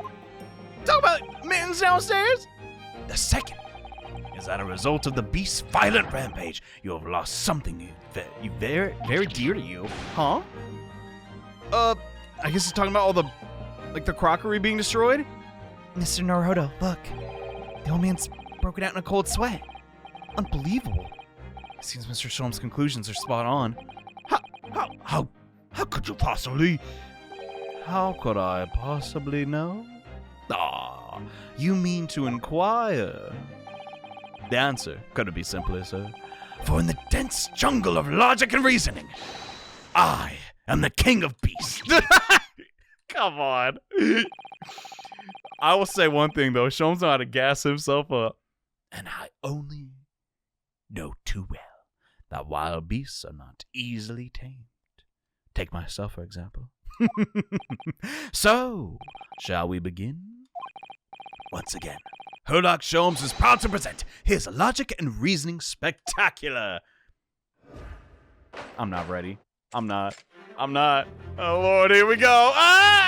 Talk about mittens downstairs? The second is that a result of the beast's violent rampage, you have lost something very, very dear to you. Huh? I guess it's talking about all the crockery being destroyed?
Mr. Naruhodo, look. The old man's broken out in a cold sweat. Unbelievable.
Seems Mr. Sholmes' conclusions are spot on.
How could you possibly?
How could I possibly know? You mean to inquire? The answer couldn't be simpler, sir. For in the dense jungle of logic and reasoning, I am the king of beasts. Come on. I will say one thing, though. Sholmes know how to gas himself up. And I only know too well that wild beasts are not easily tamed. Take myself, for example. So, shall we begin? Once again, HERLOCK SHOLMES is proud to present his Logic and Reasoning Spectacular. I'm not ready. I'm not. Oh, Lord, here we go. Ah!